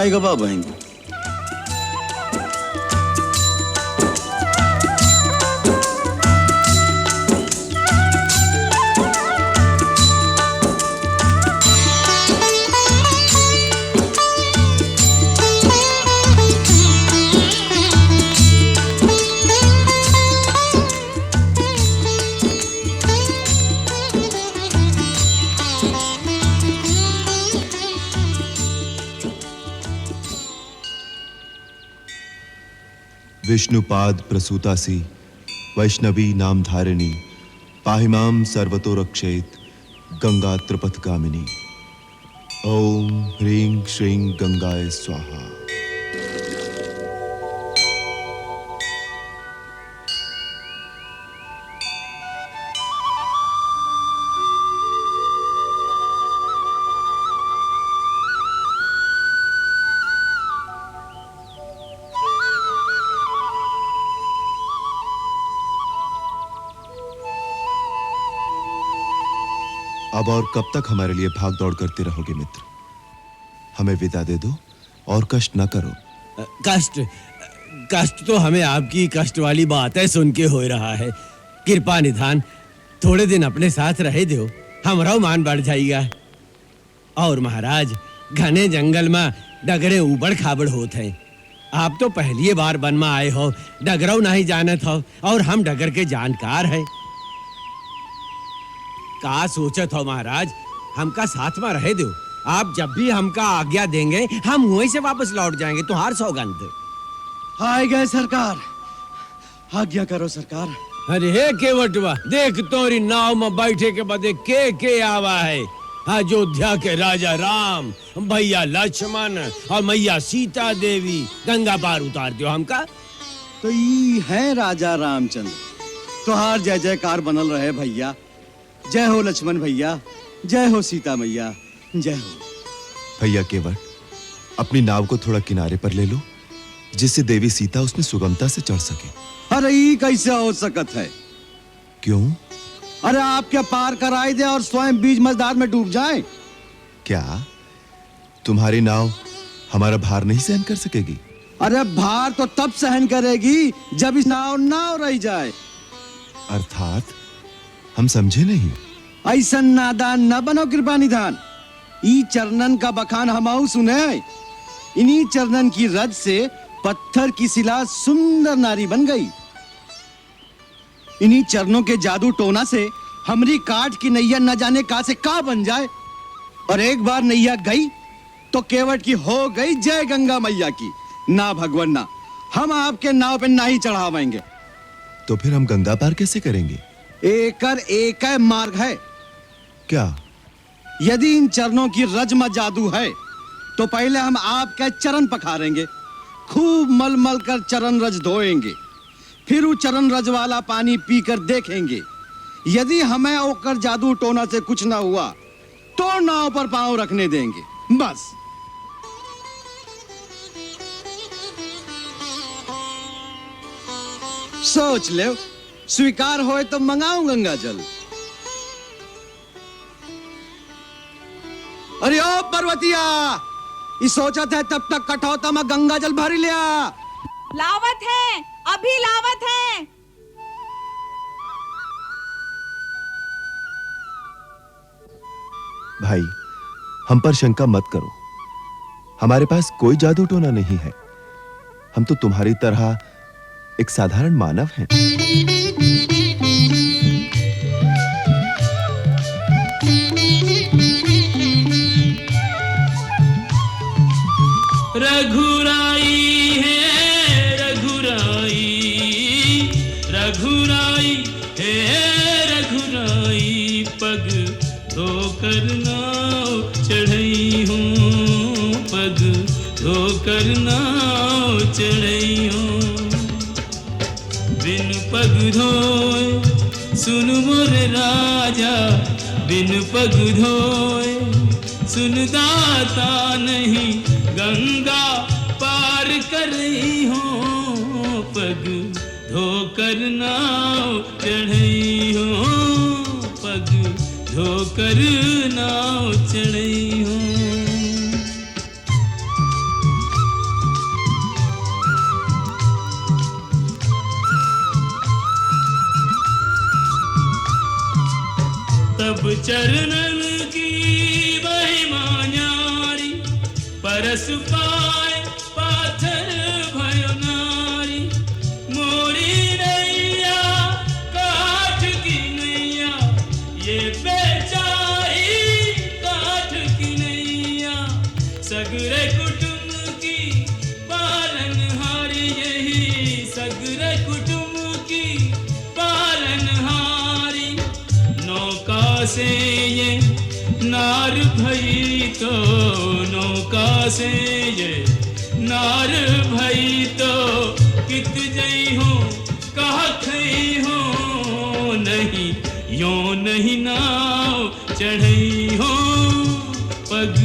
आएगा बाबा बहन। विष्णुपाद प्रसूतासी वैष्णवी नाम धारिणी पाहिमाम सर्वतो रक्षेत गंगा त्रिपथगामिनी। ओम ह्रीं श्रीं गंगाय स्वाहा। अब और कब तक हमारे लिए भाग दौड़ करते रहोगे मित्र? हमें विदा दे दो और कष्ट न करो। कष्ट तो हमें आपकी कष्ट वाली बातें सुन के हो रहा है। कृपा निधान थोड़े दिन अपने साथ रहे दो, हमारा मान बढ़ जाएगा। और महाराज घने जंगल में डगरे उबड़ खाबड़ होते हैं। आप तो पहली बार वन में आए हो, डगरऊ नहीं जानत हो और हम डगर के जानकार हैं। का सोचत हो महाराज, हमका साथ में रहे दो। आप जब भी हमका आज्ञा देंगे हम वहीं से वापस लौट जाएंगे। तुम्हार सौगंध। आए गए सरकार, आज्ञा करो सरकार। अरे केवटवा देख, तोरी नाव में बैठे के बदे के आवा है। अयोध्या के राजा राम, भैया लक्ष्मण और मैया सीता देवी गंगा पार उतार दो हमका। तो ये है राजा रामचंद्र। तुहार जय जयकार बनल रहे भैया। जय हो लक्ष्मण भैया, जय हो सीता मैया, जय हो। भैया केवट, अपनी नाव को थोड़ा किनारे पर ले लो, जिससे देवी सीता उसमें सुगमता से चढ़ सके। अरे ये कैसे हो सकत है? क्यों? अरे आप क्या पार कराई दे और स्वयं बीच मझधार में डूब जाए? क्या तुम्हारी नाव हमारा भार नहीं सहन कर सकेगी? अरे भार तो तब सहन करेगी जब इस नाव रह जाए। अर्थात हम समझे नहीं। ऐसा नादान न बनो कृपा निधान। ई चरणन का बखान हमाऊ सुने। इन्हीं चरणन की रज से पत्थर की शिला सुंदर नारी बन गई। इन्हीं चरणों के जादू टोना से हमरी काठ की नैया न जाने का से का बन जाए। और एक बार नैया गई तो केवट की हो गई जय गंगा मैया की। ना भगवान ना, हम आपके नाव पे ना ही चढ़ावेंगे। तो फिर हम गंगा पार कैसे करेंगे? एक मार्ग है। क्या? यदि इन चरणों की रज में जादू है तो पहले हम आपके चरण पखारेंगे, खूब मल मल कर चरण रज धोएंगे, फिर वो चरण रज वाला पानी पीकर देखेंगे। यदि हमें ओकर जादू टोना से कुछ ना हुआ तो नाव पर पांव रखने देंगे, बस। सोच ले, स्वीकार होए तो मंगाऊं गंगा जल। अरे ओ पर्वतिया, इस सोचत है तब तक कठौता में गंगा जल भर लिया। लावत है, अभी लावत है। भाई, हम पर शंका मत करो। हमारे पास कोई जादू टोना नहीं है। हम तो तुम्हारी तरह एक साधारण मानव हैं। रघुराई है रघुराई, रघुराई है रघुराई। पग धोकर नाव चढ़ई हूँ, पग धोकर नाव चढ़ई हूँ। बिन पग धोए सुन मोर राजा, बिन पग धोए सुन दाता नहीं गंगा पार कर रही हूँ। पग धोकर नाव चढ़ई हूँ, पग धोकर नाव चढ़ई हूँ। चरणन की महिमा न्यारी, परस पाए पाथर भयो नारी। मोरी नैया काठ की नैया, ये बेचारी काठ की नैया। सगरे कुटुंब की पालनहारी, यही सगरे कुटुंब की पालनहारी। नौका से ये नार भई तो, नौका से ये नार भई तो, कित जई हो कहा खई हो, नहीं यो नहीं नाव चढ़ई हो, पग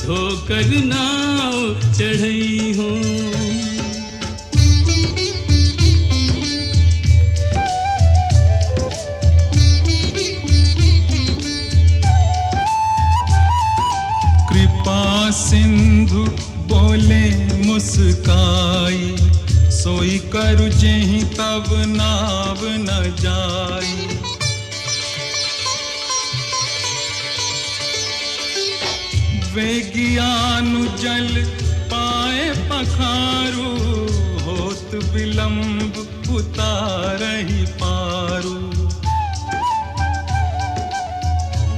धोकर नाव चढ़ई हो। कृपा सिंधु बोले मुस्काई, सोई करु जेहि तब नाव न जाई। वे ज्ञानु जल पाए पखारू, होत विलंब उतारहि पारू।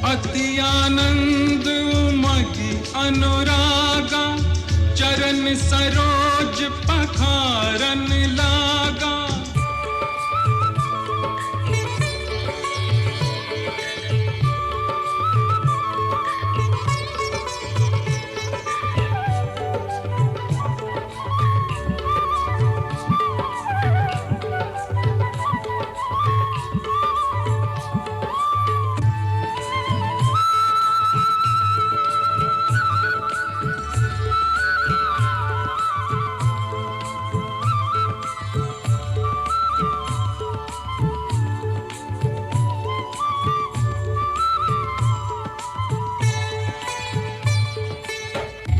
अति आनंद उमगी अनुरागा, चरण सरोज पखारन लागा।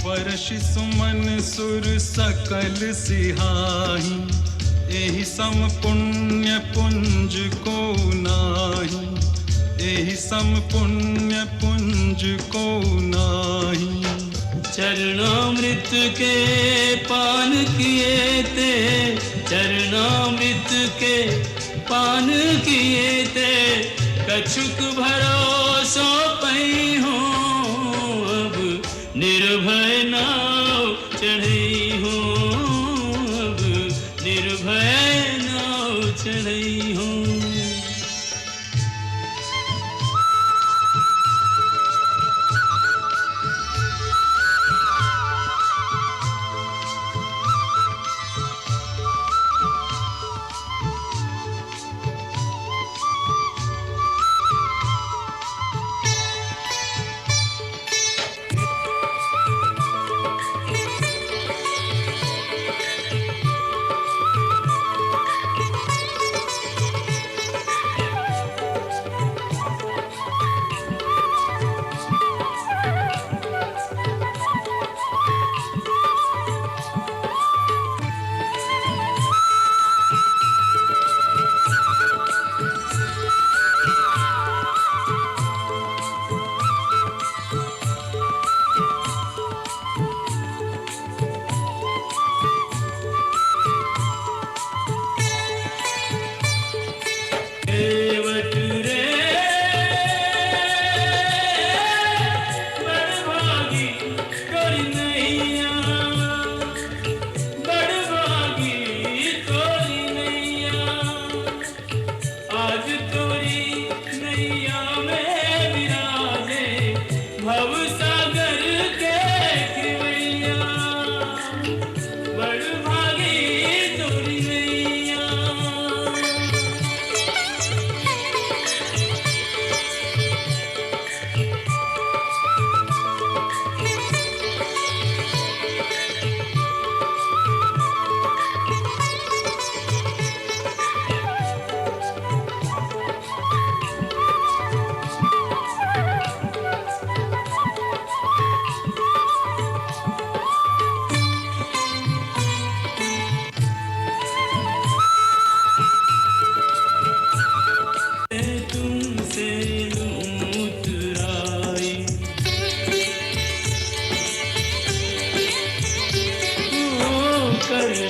वर्षि सुमन सुर सकल सिहाही, एहि सम पुण्य पुंज को नाही। एहि सम पुण्य पुंज को नाही। चरणामृत के पान किए ते, चरणामृत के पान किए ते, कछुक भरोसो पई हो, अब निर्भय नाव चढ़ई हो, अब निर्भय नाव चढ़ई हो।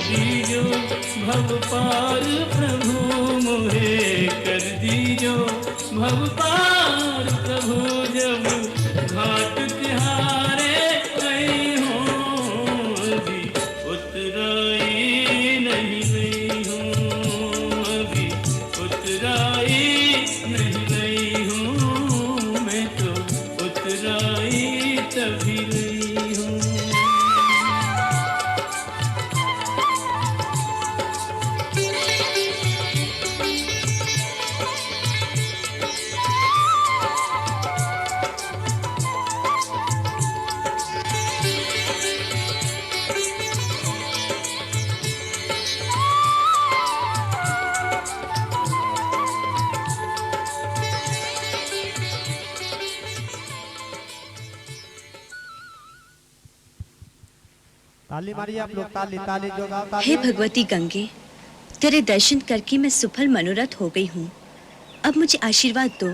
दीजो भव पार प्रभु मोहे कर दीजो भव पार प्रभु। जब घाट तिहारे गई हूँ अभी उतराई नहीं गई हूँ, अभी उतराई नहीं गई हूँ, मैं तो उतराई तभी गई हूँ। ताली मारिए आप लोग, ताली ताली जो गाओ ताली। हे भगवती गंगे, तेरे दर्शन करके मैं सुफल मनोरथ हो गई हूँ। अब मुझे आशीर्वाद दो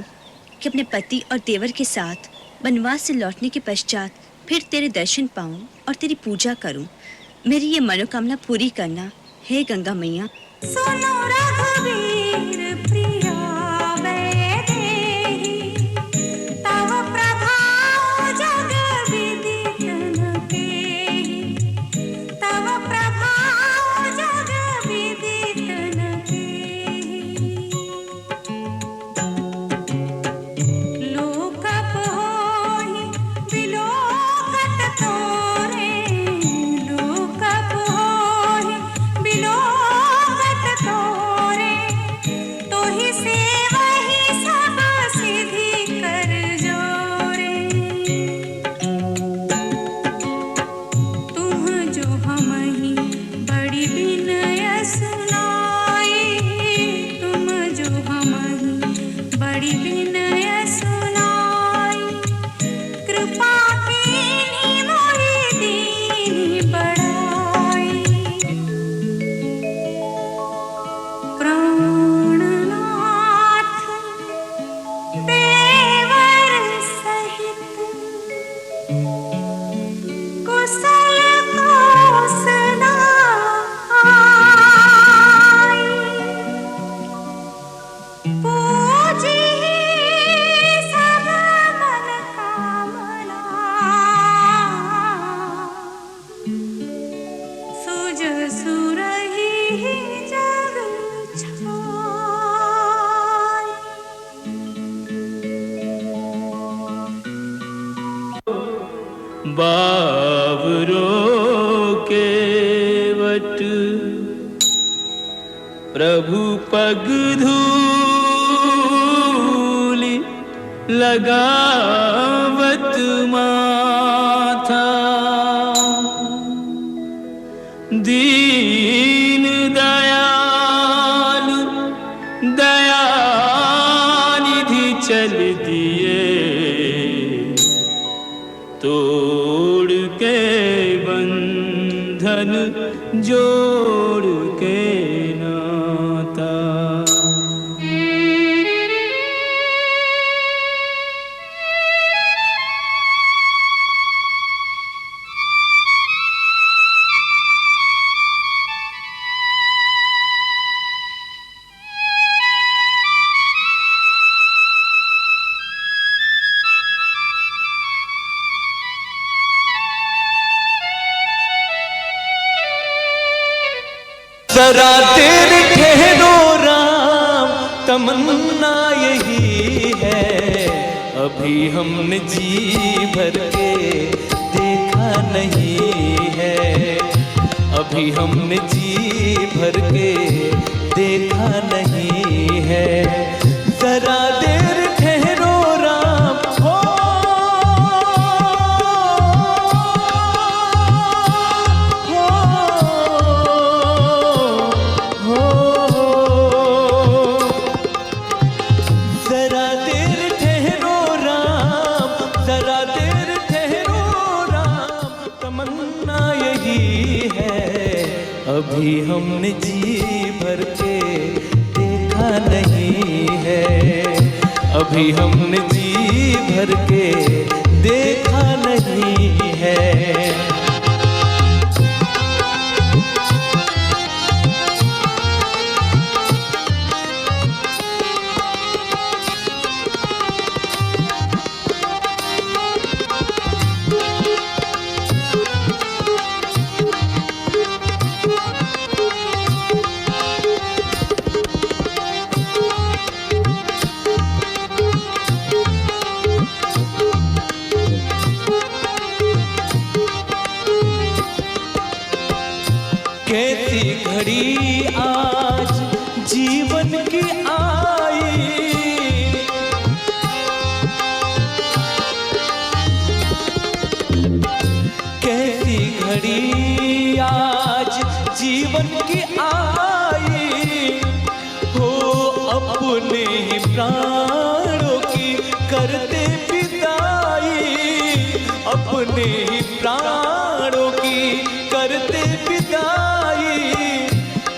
कि अपने पति और देवर के साथ वनवास से लौटने के पश्चात फिर तेरे दर्शन पाऊं और तेरी पूजा करूं। मेरी ये मनोकामना पूरी करना हे गंगा मैया। सुनो रघुवीर प्रिया वैदेही, तव प्रभाव जग विदित केहि, तव प्रभाव जग विदित केहि। लोकप होहि बिलोकत तोरे, लोकप होहि बिलोकत तोरे, तोहि से वही सब सिद्धि कर जोरे। तुम जो हमहि बड़ी विनय सुनाई, तुम जो हमहि बड़ी विनय सुनाई, कृपा कीन्ही मोहि दीन्ही बड़ाई। प्राणनाथ देवर सहित कुशल कोसनाई, पूजी सब मन कामना, सुज सुरही जग छाई। बावरो के वट प्रभु पग धूलि लगावत माथा, दीन दयालु दयानिधि चल दिए, तोड़ के बंधन जोड़ के नाता। जरा देर ठहरो राम, तमन्ना यही है, अभी हमने जी भर के देखा नहीं है, अभी हमने जी भर के देखा नहीं है। जरा देर ठहरो राम, हो जरा देर ठहरो राम, जरा देर ठहरो राम, तमन्ना यही है, अभी हमने जी भर के देखा नहीं है, अभी हमने जी भर के देखा नहीं है। कैसी घड़ी आज जीवन की आई, कैसी घड़ी आज जीवन की आई, हो अपने ही प्राणों की करते विदाई, अपने ही प्राणों की करते विदाई।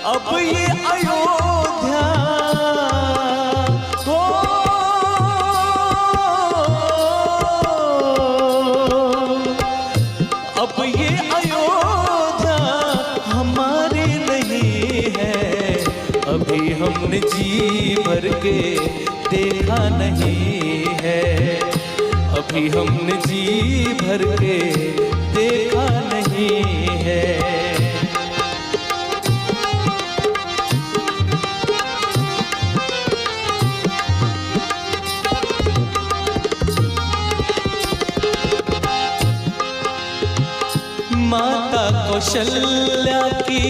अब ये अयोध्या हो, अब ये अयोध्या हमारी नहीं है, अभी हमने जी भर के देखा नहीं है, अभी हमने जी भर के देखा नहीं है। माता कौशल्या की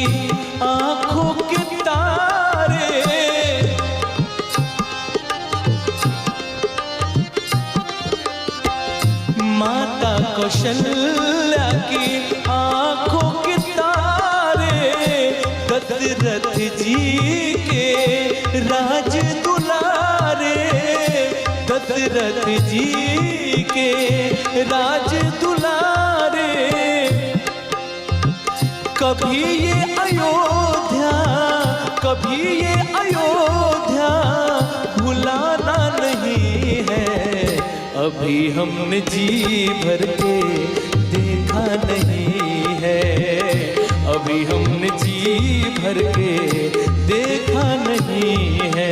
आंखों के तारे, माता कौशल्या की आंखों के तारे, दशरथ जी के राज दुलारे, दशरथ जी के राज दुलारे। कभी ये अयोध्या, कभी ये अयोध्या भुलाना नहीं है, अभी हमने जी भर के देखा नहीं है, अभी हमने जी भर के देखा नहीं है।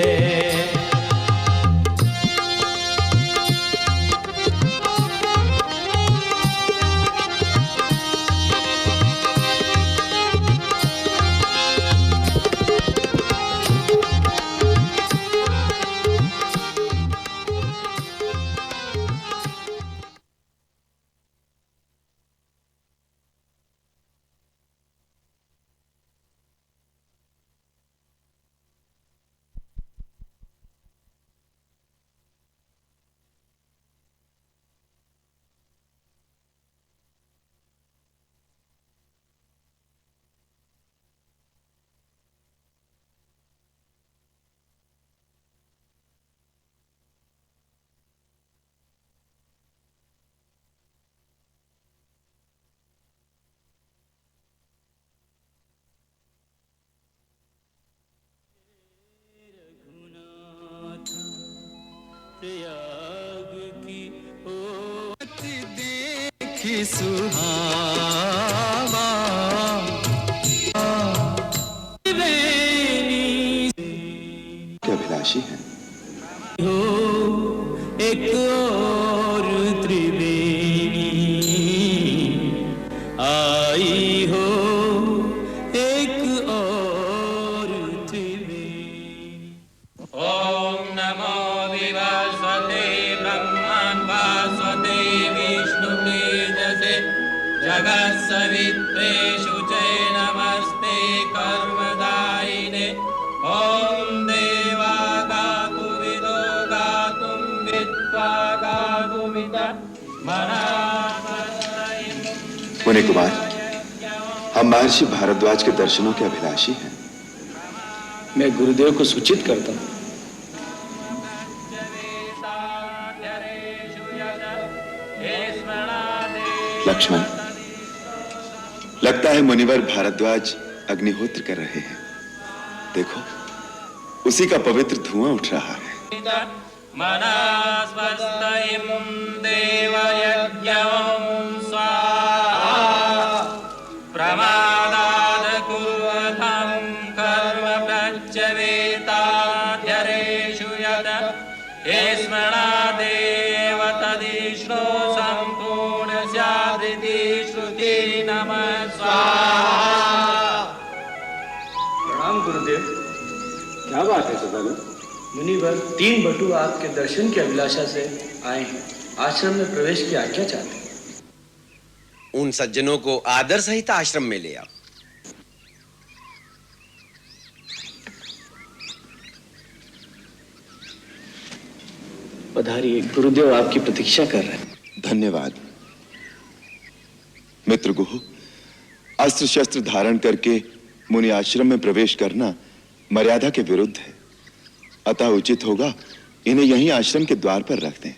त्याग की ओट देखी सुहावा, क्या अभिलाषी है हो एक और त्रिवेणी, आई हो एक और त्रिवेणी। ओम नमो विवस्वते ब्रह्मन् वास्वते विष्णुतेजसे जगत्सवित्रे शुचे नमस्ते कर्मदायिने। ओम देवा गातु विदो गातुं विद्वा गातुमित मनासय। मुनि कुमार, हम महर्षि भारद्वाज के दर्शनों के अभिलाषी हैं। मैं गुरुदेव को सूचित करता हूँ। लक्ष्मण, लगता है मुनिवर भारद्वाज अग्निहोत्र कर रहे हैं। देखो, उसी का पवित्र धुआं उठ रहा है। मनास्वस्तयं देवयज्ञं स्वाहा प्रमादाद कुर्वतं कर्म प्रत्यवेताध्यरेषु यद स्मरादेव तदिष्णो सम्पूर्ण स्यादिति श्रुति नमः स्वाहा। प्रणाम गुरुदेव। क्या बात है सदानंद? मुनिवर 3 बटु आपके दर्शन की अभिलाषा से आए हैं, आश्रम में प्रवेश की आज्ञा चाहते हैं। उन सज्जनों को आदर सहित आश्रम में ले आओ। पधारिए, गुरुदेव आपकी प्रतीक्षा कर रहे हैं। धन्यवाद। मित्र गुहु, अस्त्र शस्त्र धारण करके मुनि आश्रम में प्रवेश करना मर्यादा के विरुद्ध है, अतः उचित होगा इन्हें यहीं आश्रम के द्वार पर रख दें।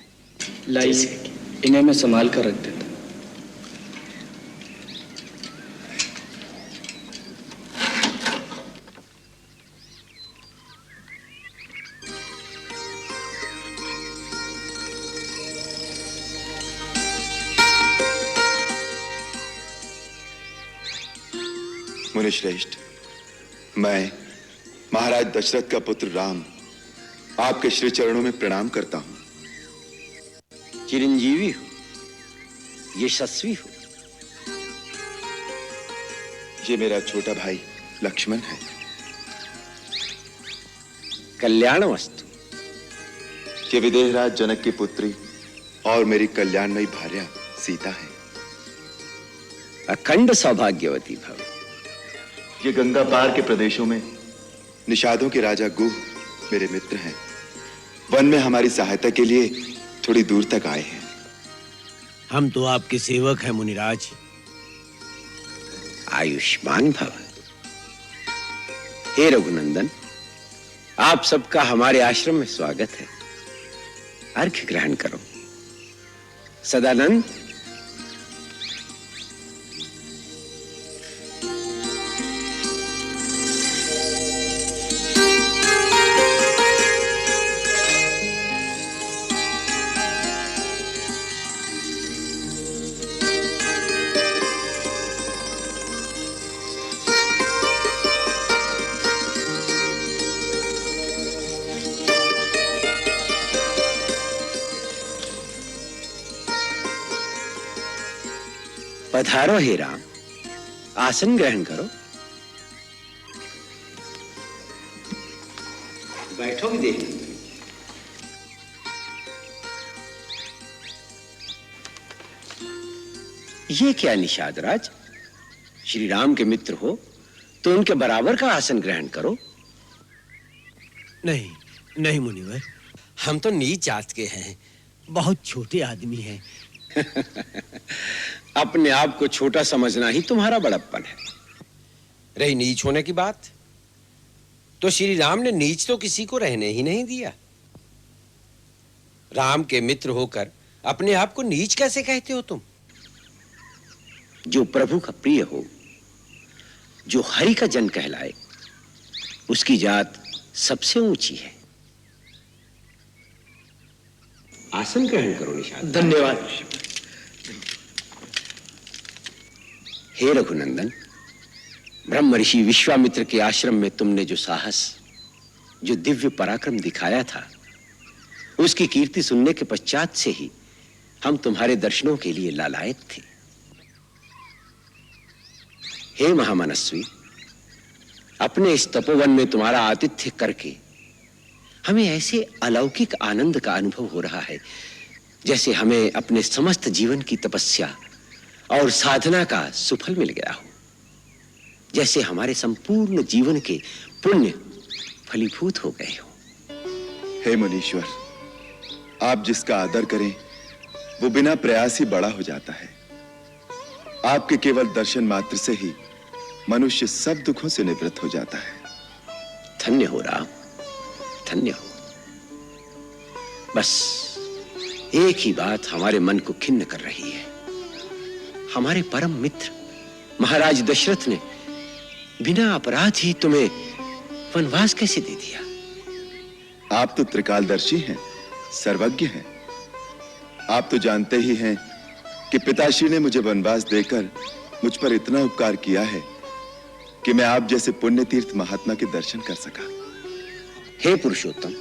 लाइए, इन्हें मैं संभाल कर रख देता। मुनिश्रेष्ठ, मैं महाराज दशरथ का पुत्र राम आपके श्री चरणों में प्रणाम करता हूं। चिरंजीवी हो, यशस्वी हो। ये मेरा छोटा भाई लक्ष्मण है। कल्याणमस्तु। ये विदेहराज जनक की पुत्री और मेरी कल्याणमयी भार्या सीता है। अखंड सौभाग्यवती भव। ये गंगा पार के प्रदेशों में निषादों के राजा गुह मेरे मित्र हैं। वन में हमारी सहायता के लिए थोड़ी दूर तक आए हैं। हम तो आपके सेवक हैं मुनिराज। आयुष्मान भव। हे रघुनंदन, आप सबका हमारे आश्रम में स्वागत है। अर्घ्य ग्रहण करो। सदानंद, पधारो हे राम, आसन ग्रहण करो। बैठो विदेही। ये क्या निषाद राज, श्री राम के मित्र हो तो उनके बराबर का आसन ग्रहण करो। नहीं नहीं मुनिवर, हम तो नीच जात के हैं, बहुत छोटे आदमी हैं। अपने आप को छोटा समझना ही तुम्हारा बड़प्पन है। रही नीच होने की बात, तो श्री राम ने नीच तो किसी को रहने ही नहीं दिया। राम के मित्र होकर अपने आप को नीच कैसे कहते हो तुम? जो प्रभु का प्रिय हो, जो हरि का जन कहलाए, उसकी जात सबसे ऊंची है। आसन ग्रहण करो निषाद। धन्यवाद। हे रघुनंदन, ब्रह्म ऋषि विश्वामित्र के आश्रम में तुमने जो साहस, जो दिव्य पराक्रम दिखाया था, उसकी कीर्ति सुनने के पश्चात से ही हम तुम्हारे दर्शनों के लिए लालायत थे। हे महामनस्वी, अपने इस तपोवन में तुम्हारा आतिथ्य करके हमें ऐसे अलौकिक आनंद का अनुभव हो रहा है, जैसे हमें अपने समस्त जीवन की तपस्या और साधना का सुफल मिल गया हो, जैसे हमारे संपूर्ण जीवन के पुण्य फलीभूत हो गए हो। हे मुनीश्वर, आप जिसका आदर करें वो बिना प्रयास ही बड़ा हो जाता है। आपके केवल दर्शन मात्र से ही मनुष्य सब दुखों से निवृत्त हो जाता है। धन्य हो राम, धन्य हो। बस एक ही बात हमारे मन को खिन्न कर रही है। हमारे परम मित्र महाराज दशरथ ने बिना अपराध ही तुम्हें वनवास कैसे दे दिया? आप तो त्रिकालदर्शी हैं, सर्वज्ञ हैं। आप तो जानते ही हैं कि पिताश्री ने मुझे वनवास देकर मुझ पर इतना उपकार किया है कि मैं आप जैसे पुण्य तीर्थ महात्मा के दर्शन कर सका। हे पुरुषोत्तम,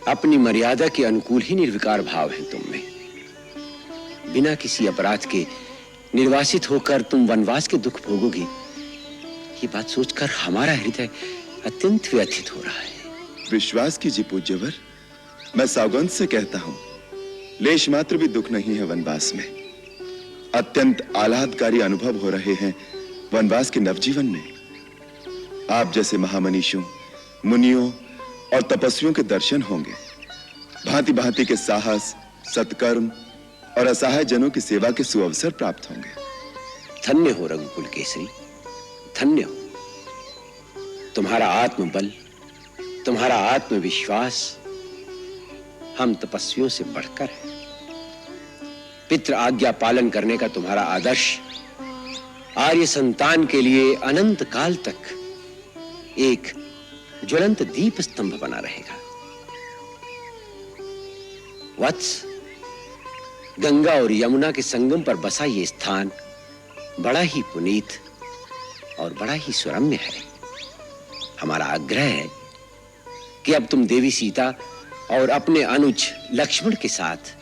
अपनी मर्यादा के अनुकूल ही निर्विकार भाव है तुम में। बिना किसी अपराध के निर्वासित होकर तुम वनवास के दुख भोगोगे, ये बात सोचकर हमारा हृदय अत्यंत व्यथित हो रहा है। विश्वास कीजिए पूज्यवर, मैं सौगंध से कहता हूं, लेश मात्र भी दुख नहीं है वनवास में। अत्यंत आह्लादकारी अनुभव हो रहे हैं वनवास के नवजीवन में। आप जैसे महामनीषों, मुनियों और तपस्वियों के दर्शन होंगे भांति भांति के साहस, सत्कर्म और असहाय जनों की सेवा के सुअवसर प्राप्त होंगे। धन्य हो रघुकुल केसरी, धन्य हो। तुम्हारा आत्मबल, तुम्हारा आत्मविश्वास हम तपस्वियों से बढ़कर है। पितृ आज्ञा पालन करने का तुम्हारा आदर्श आर्य संतान के लिए अनंत काल तक एक ज्वलंत दीप स्तंभ बना रहेगा। वत्स, गंगा और यमुना के संगम पर बसा ये स्थान बड़ा ही पुनीत और बड़ा ही सुरम्य है। हमारा आग्रह है कि अब तुम देवी सीता और अपने अनुज लक्ष्मण के साथ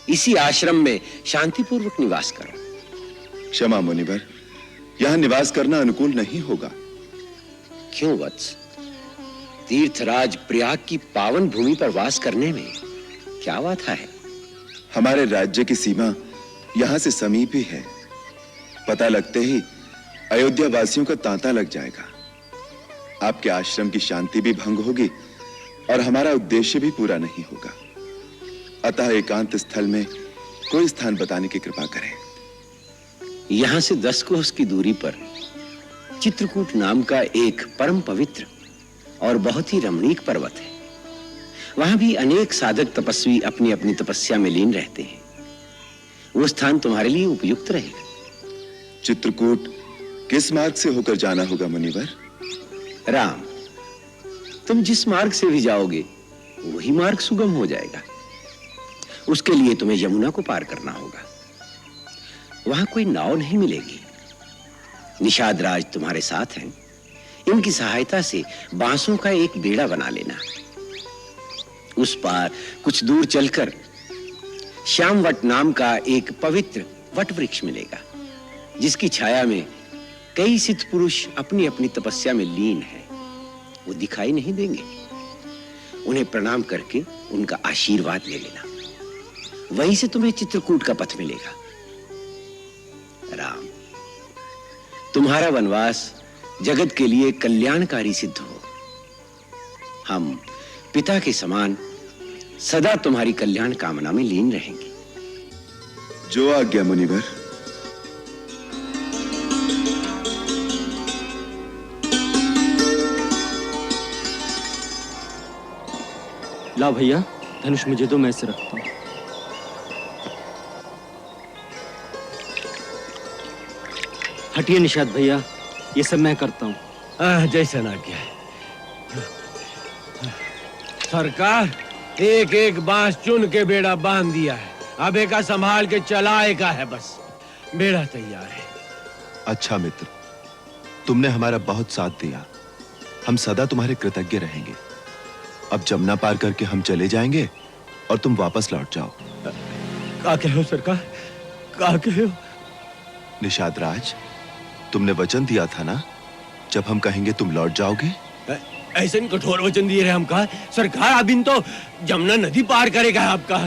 इसी आश्रम में शांतिपूर्वक निवास करो। क्षमा मुनिवर, यहां निवास करना अनुकूल नहीं होगा। क्यों वत्स? तीर्थराज प्रयाग की पावन भूमि पर वास करने में क्या बाधा है? हमारे राज्य की सीमा यहां से समीप ही है। पता लगते ही अयोध्या वासियों का तांता लग जाएगा। आपके आश्रम की शांति भी भंग होगी और हमारा उद्देश्य भी पूरा नहीं होगा। अतः एकांत स्थल में कोई स्थान बताने की कृपा करें। यहां से 10 कोस की दूरी पर चित्रकूट नाम का एक परम पवित्र और बहुत ही रमणीक पर्वत है। वहां भी अनेक साधक तपस्वी अपनी अपनी तपस्या में लीन रहते हैं। वो स्थान तुम्हारे लिए उपयुक्त रहेगा। चित्रकूट किस मार्ग से होकर जाना होगा मुनिवर? राम, तुम जिस मार्ग से भी जाओगे वही मार्ग सुगम हो जाएगा। उसके लिए तुम्हें यमुना को पार करना होगा। वहां कोई नाव नहीं मिलेगी। निषाद राज तुम्हारे साथ हैं। इनकी सहायता से बांसों का एक बेड़ा बना लेना। उस पार कुछ दूर चलकर श्यामवट नाम का एक पवित्र वट वृक्ष मिलेगा, जिसकी छाया में कई सिद्ध पुरुष अपनी अपनी तपस्या में लीन हैं। वो दिखाई नहीं देंगे। उन्हें प्रणाम करके उनका आशीर्वाद ले लेना। वहीं से तुम्हें चित्रकूट का पथ मिलेगा। राम, तुम्हारा वनवास जगत के लिए कल्याणकारी सिद्ध हो। हम पिता के समान सदा तुम्हारी कल्याण कामना में लीन रहेंगे। जो आज्ञा मुनिवर। ला भैया, धनुष मुझे दो, मैं इसे रखता हूं। हटिए निषाद भैया, ये सब मैं करता हूं। जैसा ना क्या सरकार, एक एक बांस चुन के बेड़ा बांध दिया है। अब एक संभाल के चलाए का है। बस बेड़ा तैयार है। अच्छा मित्र, तुमने हमारा बहुत साथ दिया। हम सदा तुम्हारे कृतज्ञ रहेंगे। अब जमुना पार करके हम चले जाएंगे और तुम वापस लौट जाओ। क्या कहो सरकार, क्या कहो? निषाद राज, तुमने वचन दिया था ना, जब हम कहेंगे तुम लौट जाओगे। ऐसे कठोर वचन दिए रहे हम कहा सरकार। अब इन तो जमुना नदी पार करेगा आपका।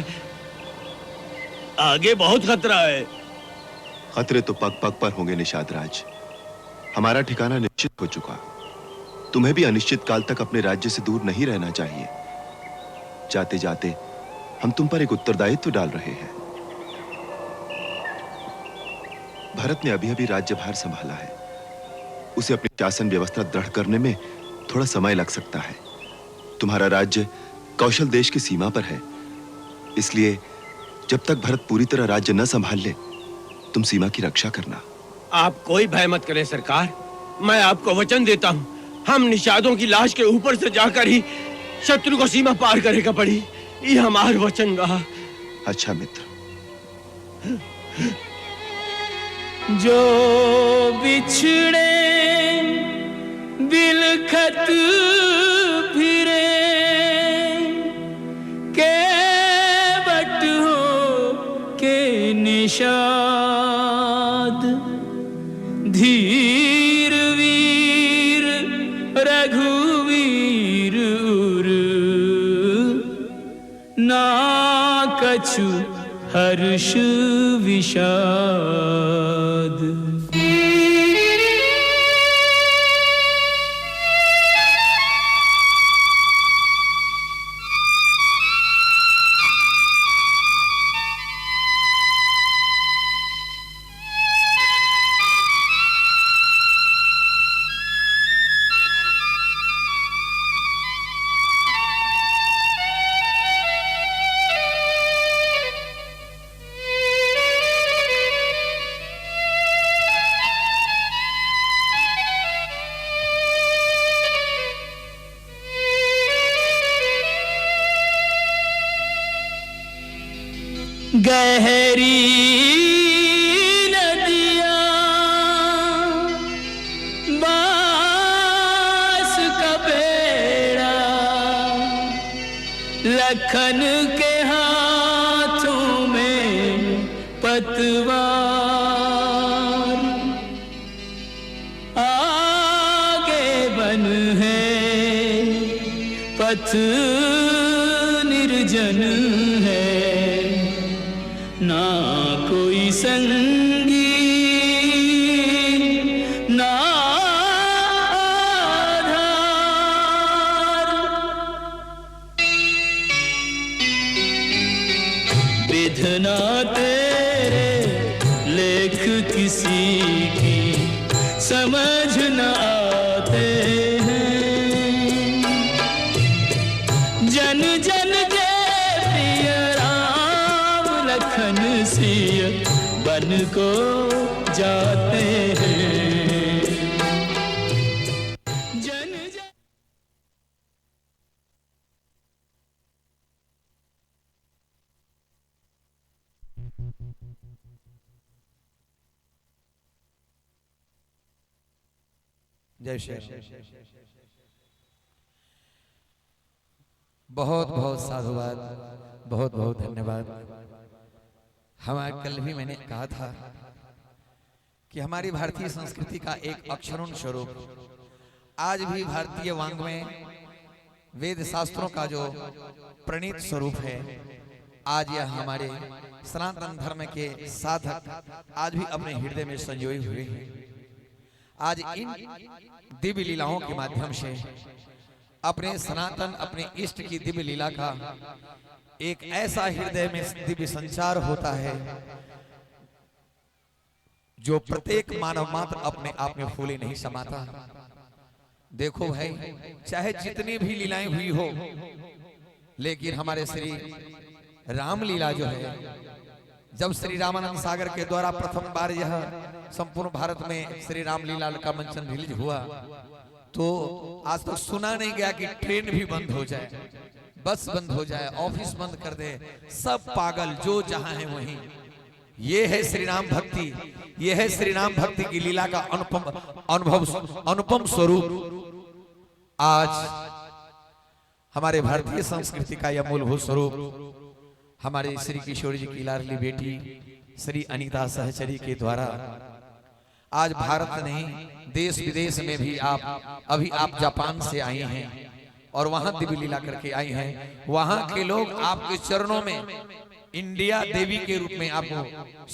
आगे बहुत खतरा है। खतरे तो पग पग पर होंगे निषाद राज। हमारा ठिकाना निश्चित हो चुका। तुम्हें भी अनिश्चित काल तक अपने राज्य से दूर नहीं रहना चाहिए। जाते जाते हम तुम पर एक उत्तरदायित्व डाल रहे हैं। भरत ने अभी अभी राज्यभार संभाला है। उसे अपनी शासन व्यवस्था दृढ़ करने में थोड़ा समय लग सकता है। तुम्हारा राज्य कौशल देश की सीमा पर है, इसलिए जब तक भरत पूरी तरह राज्य न संभाल ले, तुम सीमा की रक्षा करना। आप कोई भय मत करें सरकार। मैं आपको वचन देता हूं, हम निषादों की लाश के ऊपर से जाकर ही शत्रु को सीमा पार करेगा पड़ी। ये हमारा वचन रहा। अच्छा मित्र। जो बिछड़े बिलखत फिरे के बट हो के निषाद, धीर वीर रघुवीर उर, ना कछु हर्ष विषाद। गहरी नदियाँ बांस का बेड़ा लखन के हाथों में पतवार आगे बन है पथ निर्जन है ना कोई संगी ना आधार विधना तेरे लेख किसी की समझ न आते हैं जन जन जय प्रिय राम लखन सिय बन को जाते हैं जन जन जय श्री राम। बहुत बहुत साधुवाद, बहुत बहुत धन्यवाद। हमारे कल भी मैंने कहा था कि हमारी भारतीय संस्कृति का एक अक्षरों स्वरूप आज भी भारतीय वांग में वेद शास्त्रों का जो प्रणीत स्वरूप है, आज यह हमारे सनातन धर्म के साधक आज भी अपने हृदय में संजोए हुए हैं। आज इन दिव्य लीलाओं के माध्यम से अपने सनातन अपने इष्ट की दिव्य लीला का एक ऐसा हृदय में दिव्य संचार होता है जो प्रत्येक मानव मात्र अपने आप में फूले नहीं समाता। देखो भाई, चाहे जितनी भी लीलाएं हुई हो, लेकिन हमारे श्री रामलीला जो है, जब श्री रामानंद सागर के द्वारा प्रथम बार यह संपूर्ण भारत में श्री रामलीला का मंचन रिलीज हुआ, तो आज तक सुना नहीं गया कि ट्रेन भी बंद हो जाए, बस बंद हो जाए, ऑफिस बंद कर दे, सब पागल जो जहां है वहीं। ये है श्री राम भक्ति, ये है श्री राम भक्ति की लीला का अनुपम स्वरूप। आज हमारे भारतीय संस्कृति का यह मूलभूत स्वरूप हमारे श्री किशोर जी की लाडली बेटी श्री अनीता सहचरी के द्वारा आज भारत नहीं, देश विदेश में भी अभी आप जापान से आई हैं और वहां दिव्य लीला करके आई हैं। वहां के लोग आपके चरणों में इंडिया देवी के रूप में आपको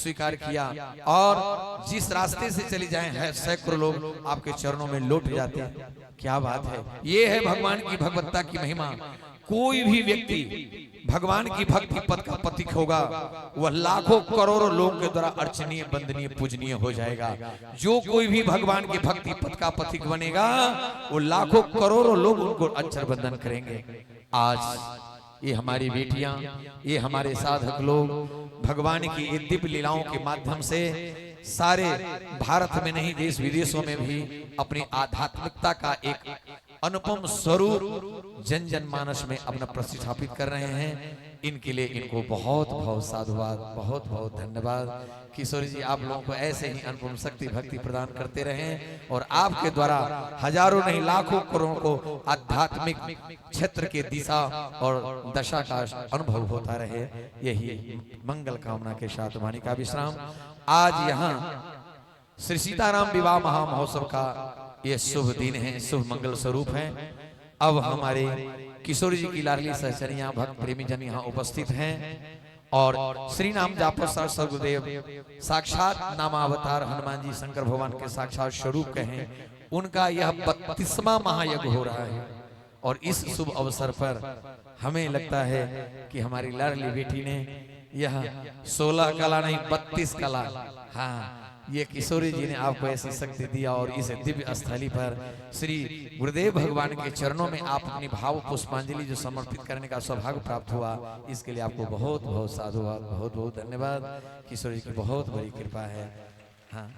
स्वीकार किया, और जिस रास्ते से चली जाए हैं सैकड़ों लोग आपके चरणों में लौट जाते हैं। क्या बात है, ये है भगवान की भगवत्ता की महिमा। कोई भी व्यक्ति भगवान की भक्ति पद का प्रतीक होगा, वह लाखों करोड़ों लोगों के द्वारा अर्चनीय, वंदनीय, पूजनीय हो जाएगा। जो कोई भी भगवान की भक्ति पद का प्रतीक बनेगा, वो लाखों करोड़ों लोग उनको अर्चन वंदन करेंगे। आज ये हमारी बेटियां, ये हमारे साधक लोग भगवान की ये दिव्य लीलाओं के माध्यम से सारे भारत में नहीं, देश विदेशों में भी अपनी आध्यात्मिकता का एक अनुपम स्वरूप जन जन मानस में अपना प्रतिष्ठापित कर रहे हैं। इनके लिए इनको बहुत बहुत साधुवाद, बहुत बहुत धन्यवाद। किशोर जी आप लोगों को ऐसे ही अनुपम शक्ति भक्ति प्रदान करते रहें और आपके द्वारा हजारों नहीं लाखों करोड़ों को आध्यात्मिक क्षेत्र के दिशा और दशा का अनुभव होता रहे। यही मंगल कामना के साथ वाणी का विश्राम। आज यहाँ श्री सीताराम विवाह महामहोत्सव का ये शुभ दिन है, शुभ मंगल स्वरूप है। अब हमारे किशोर जी की लाडली सहचरियां भक्त प्रेमी जन यहाँ उपस्थित हैं और श्री नाम जाप सदगुरुदेव साक्षात नामावतार हनुमान जी शंकर भगवान के साक्षात स्वरूप कहें, उनका यह 32वां महायज्ञ हो रहा है। और इस शुभ अवसर पर हमें लगता है कि हमारी लाडली बेटी ने यह 16 कला नहीं 32 कला, हाँ, ये किशोरी जी ने आपको ऐसी शक्ति दिया और इस दिव्य स्थली पर श्री गुरुदेव भगवान के चरणों में आप अपनी भाव पुष्पांजलि जो समर्पित करने का सौभाग्य प्राप्त हुआ, इसके लिए आपको बहुत बहुत साधुवाद, बहुत बहुत धन्यवाद। किशोरी जी की बहुत बड़ी कृपा है। हाँ,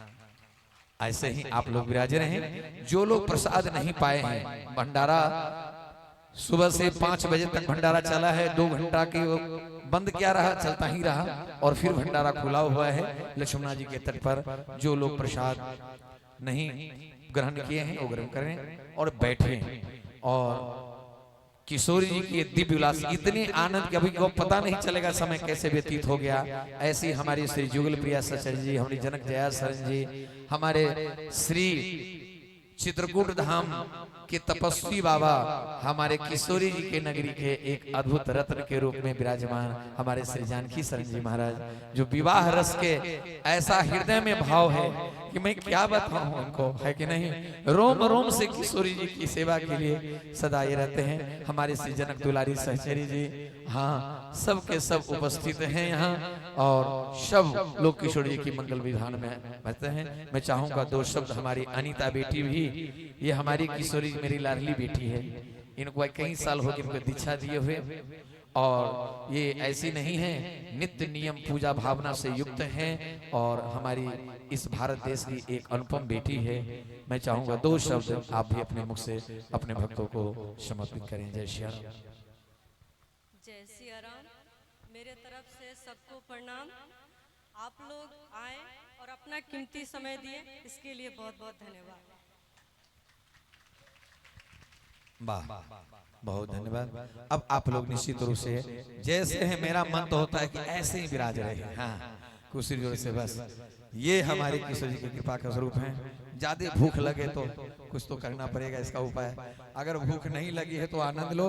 ऐसे ही आप लोग विराजे रहें। जो लोग प्रसाद नहीं पाए हैं, भंडारा सुबह से 5 बजे तक भंडारा चला है, 2 घंटा के बंद क्या रहा, चलता ही रहा। और फिर भंडारा खुला हुआ है लक्ष्मणा जी के तट पर। जो लोग प्रसाद नहीं ग्रहण किए हैं वो ग्रहण करें और बैठे। और किशोरी जी की दिव्य विलास, इतने आनंद के अभी को पता नहीं चलेगा समय कैसे व्यतीत हो गया। ऐसी हमारी श्री जुगल प्रिया सचर जी, हमारी जनक जया सरन जी, हमारे श्री चित्रकूट धाम के तपस्वी बाबा, हमारे किशोरी जी के नगरी के एक अद्भुत रत्न के रूप में विराजमान हमारे श्री जानकी सरन जी महाराज, जो विवाह रस के ऐसा हृदय में भाव है कि मैं क्या बताऊं उनको, है कि नहीं। रोम रोम से किशोरी जी की सेवा के लिए सदा ये रहते हैं। हमारे श्री जनक दुलारी सहचरी जी, हाँ सब के सब उपस्थित हैं यहाँ और सब लोग किशोरी जी की मंगल विधान में रहते हैं। मैं चाहूंगा 2 शब्द हमारी अनीता बेटी भी, ये हमारी किशोरी मेरी लाडली बेटी है, इनको कई साल हो गए इनको दीक्षा दिए हुए। और ये ऐसी नहीं है, नित्य नियम पूजा भावना से युक्त हैं और हमारी इस भारत देश की एक अनुपम बेटी है। मैं चाहूंगा 2 शब्द आप भी अपने मुख से अपने भक्तों को समर्पित करें। जय श्री राम। जय सिया राम। मेरे तरफ से सबको प्रणाम। आप लोग आए और अपना कीमती समय दिए, इसके लिए बहुत बहुत धन्यवाद। वाह, बहुत धन्यवाद। अब आप लोग निश्चित रूप से जैसे है, मेरा मन तो होता है कि ऐसे ही विराज रहे। हाँ, कुर्सी जोर से बस। ये हमारे किशोर जी की कृपा का स्वरूप है। ज्यादा भूख लगे तो कुछ तो करना पड़ेगा इसका उपाय। अगर भूख नहीं लगी है तो आनंद लो,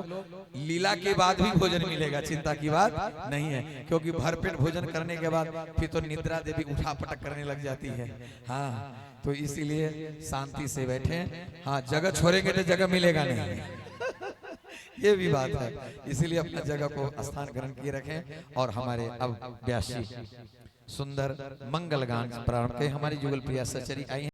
लीला के बाद भी भोजन मिलेगा, चिंता की बात नहीं है। क्योंकि भरपेट भोजन करने के बाद फिर तो निद्रा देवी उठा पटक करने लग जाती है। हाँ, तो इसीलिए शांति से बैठे। हाँ, जगह छोड़ेंगे तो जगह मिलेगा नहीं, ये भी बात है। इसीलिए अपना जगह को स्थान ग्रहण किए रखें। और हमारे अब व्यासी सुंदर मंगल गान प्रारंभ के हमारी जुगल प्रिया सचरी आई।